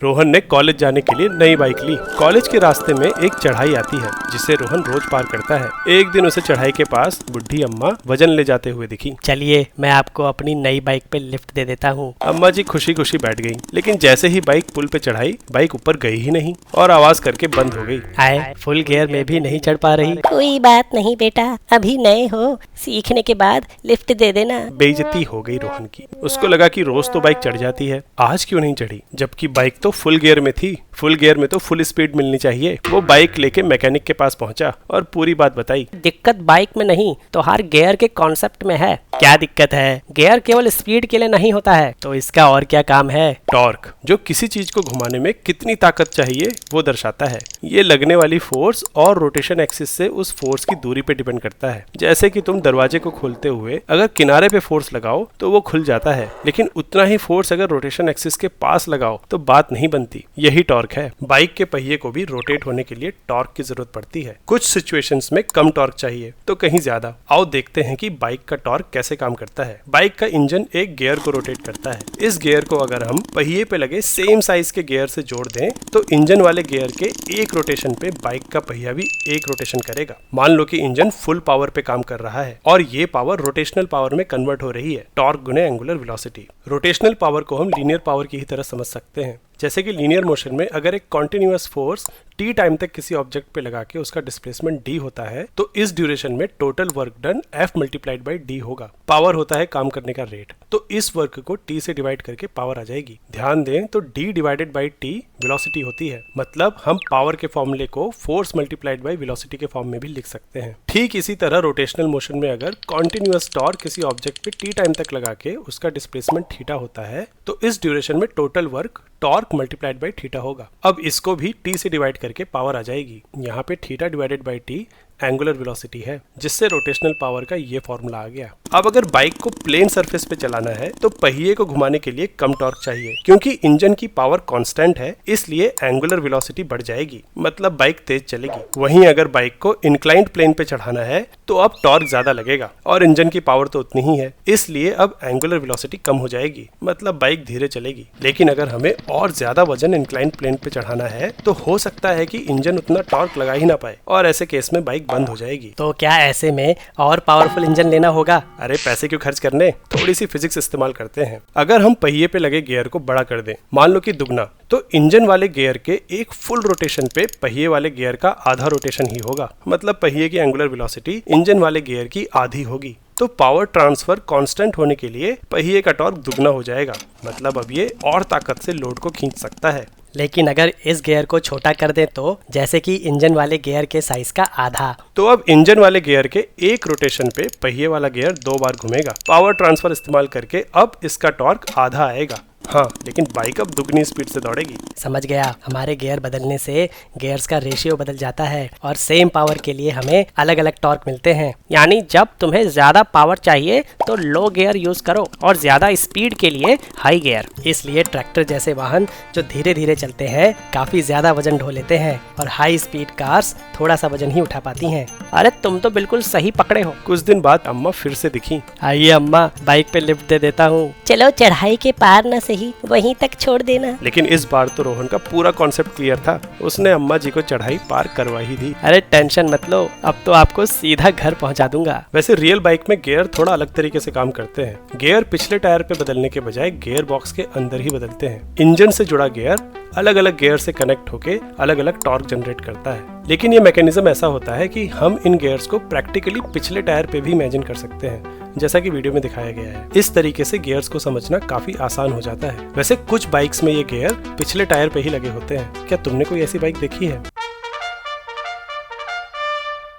रोहन ने कॉलेज जाने के लिए नई बाइक ली। कॉलेज के रास्ते में एक चढ़ाई आती है जिसे रोहन रोज पार करता है। एक दिन उसे चढ़ाई के पास बुढ़ी अम्मा वजन ले जाते हुए दिखी। चलिए मैं आपको अपनी नई बाइक पे लिफ्ट दे देता हूँ। अम्मा जी खुशी खुशी बैठ गई, लेकिन जैसे ही बाइक पुल पे चढ़ाई बाइक ऊपर गई ही नहीं और आवाज करके बंद हो गई। आए फुल गियर में भी नहीं चढ़ पा रही। कोई बात नहीं बेटा, अभी नए हो, सीखने के बाद लिफ्ट दे देना। बेइज्जती हो गई रोहन की। उसको लगा कि रोज तो बाइक चढ़ जाती है, आज क्यों नहीं चढ़ी, जबकि बाइक तो फुल गियर में थी। फुल गियर में तो फुल स्पीड मिलनी चाहिए। वो बाइक लेके मैकेनिक के पास पहुंचा और पूरी बात बताई। दिक्कत बाइक में नहीं तो हर गियर के कॉन्सेप्ट में है। क्या दिक्कत है? गियर केवल स्पीड के लिए नहीं होता है, तो इसका और क्या काम है? टॉर्क, जो किसी चीज को घुमाने में कितनी ताकत चाहिए वो दर्शाता है। ये लगने वाली फोर्स और रोटेशन एक्सिस से उस फोर्स की दूरी पे डिपेंड करता है। जैसे कि तुम दरवाजे को खोलते हुए अगर किनारे पे फोर्स लगाओ तो वो खुल जाता है, लेकिन उतना ही फोर्स अगर रोटेशन एक्सिस के पास लगाओ तो बात नहीं बनती। यही टॉर्क है। बाइक के पहिए को भी रोटेट होने के लिए टॉर्क की जरूरत पड़ती है। कुछ सिचुएशंस में कम टॉर्क चाहिए तो कहीं ज्यादा। आओ देखते हैं कि बाइक का टॉर्क कैसे काम करता है। बाइक का इंजन एक गियर को रोटेट करता है। इस गियर को अगर हम पहिए पे लगे सेम साइज के गियर से जोड़ दें तो इंजन वाले गियर के एक रोटेशन पे बाइक का पहिया भी एक रोटेशन करेगा। मान लो कि इंजन फुल पावर पे काम कर रहा है और ये पावर रोटेशनल पावर में कन्वर्ट हो रही है, टॉर्क गुने एंगुलर वेलोसिटी। रोटेशनल पावर को हम लीनियर पावर की ही तरह समझ सकते हैं। जैसे कि लीनियर मोशन में अगर एक कॉन्टिन्यूअस फोर्स टी टाइम तक किसी ऑब्जेक्ट पे लगा के उसका डिस्प्लेसमेंट डी होता है तो इस ड्यूरेशन में total work done F multiplied by D होगा। पावर होता है काम करने का रेट, तो इस वर्क को टी से डिवाइड करके पावर आ जाएगी। ध्यान दें तो D divided by T velocity होती है, मतलब हम पावर के फॉर्मूले को फोर्स मल्टीप्लाइड बाई वेलोसिटी के फॉर्म में भी लिख सकते हैं। ठीक इसी तरह रोटेशनल मोशन में अगर कॉन्टिन्यूअस टॉर्क किसी ऑब्जेक्ट पे टी टाइम तक लगा के उसका डिस्प्लेसमेंट थीटा होता है तो इस ड्यूरेशन में total work torque multiplied by theta होगा। अब इसको भी टी से डिवाइड करके पावर आ जाएगी। यहाँ पे theta divided by T angular velocity है, जिससे रोटेशनल पावर का ये फॉर्मूला आ गया। अब अगर बाइक को प्लेन सरफेस पे चलाना है तो पहिए को घुमाने के लिए कम टॉर्क चाहिए, क्योंकि इंजन की पावर कांस्टेंट है, इसलिए एंगुलर वेलोसिटी बढ़ जाएगी, मतलब बाइक तेज चलेगी। वहीं अगर बाइक को इंक्लाइंड प्लेन पे चढ़ाना है तो अब टॉर्क ज्यादा लगेगा और इंजन की पावर तो उतनी ही है, इसलिए अब एंगुलर वेलोसिटी कम हो जाएगी, मतलब बाइक धीरे चलेगी। लेकिन अगर हमें और ज्यादा वजन इंक्लाइंड प्लेन पे चढ़ाना है तो हो सकता है कि इंजन उतना टॉर्क लगा ही ना पाए और ऐसे केस में बाइक बंद हो जाएगी। तो क्या ऐसे में और पावरफुल इंजन लेना होगा? अरे पैसे क्यों खर्च करने, थोड़ी सी फिजिक्स इस्तेमाल करते हैं। अगर हम पहिए पे लगे गियर को बड़ा कर दें, मान लो कि दुगना, तो इंजन वाले गियर के एक फुल रोटेशन पे पहिए वाले गियर का आधा रोटेशन ही होगा, मतलब पहिए की एंगुलर वेलोसिटी इंजन वाले गियर की आधी होगी। तो पावर ट्रांसफर कांस्टेंट होने के लिए पहिए का टॉर्क दुगना हो जाएगा, मतलब अब ये और ताकत से लोड को खींच सकता है। लेकिन अगर इस गियर को छोटा कर दे तो, जैसे कि इंजन वाले गियर के साइज का आधा, तो अब इंजन वाले गियर के एक रोटेशन पे पहिए वाला गियर 2 बार घूमेगा। पावर ट्रांसफर इस्तेमाल करके अब इसका टॉर्क आधा आएगा। हाँ, लेकिन बाइक अब दुगनी स्पीड से दौड़ेगी। समझ गया। हमारे गियर बदलने से गियर्स का रेशियो बदल जाता है और सेम पावर के लिए हमें अलग अलग टॉर्क मिलते हैं। यानी जब तुम्हें ज्यादा पावर चाहिए तो लो गियर यूज करो और ज्यादा स्पीड के लिए हाई गियर। इसलिए ट्रैक्टर जैसे वाहन जो धीरे धीरे चलते हैं काफी ज्यादा वजन ढो लेते हैं और हाई स्पीड कार्स थोड़ा सा वजन ही उठा पाती हैं। अरे तुम तो बिल्कुल सही पकड़े हो। कुछ दिन बाद अम्मा फिर से दिखी। आइए अम्मा, बाइक पे लिफ्ट दे देता हूँ। चलो चढ़ाई के पार न सही, वहीं तक छोड़ देना। लेकिन इस बार तो रोहन का पूरा कॉन्सेप्ट क्लियर था, उसने अम्मा जी को चढ़ाई पार करवा ही दी। अरे टेंशन मत लो, अब तो आपको सीधा घर पहुंचा दूंगा। वैसे रियल बाइक में गियर थोड़ा अलग तरीके से काम करते हैं। गियर पिछले टायर पे बदलने के बजाय गियर बॉक्स के अंदर ही बदलते हैं। इंजन से जुड़ा गियर अलग अलग गियर से कनेक्ट होके अलग अलग टॉर्क जनरेट करता है। लेकिन ये मैकेनिज्म ऐसा होता है कि हम इन गियर्स को प्रैक्टिकली पिछले टायर पे भी इमेजिन कर सकते हैं, जैसा कि वीडियो में दिखाया गया है। इस तरीके से गियर्स को समझना काफी आसान हो जाता है। वैसे कुछ बाइक्स में ये गियर पिछले टायर पे ही लगे होते हैं। क्या तुमने कोई ऐसी बाइक देखी है?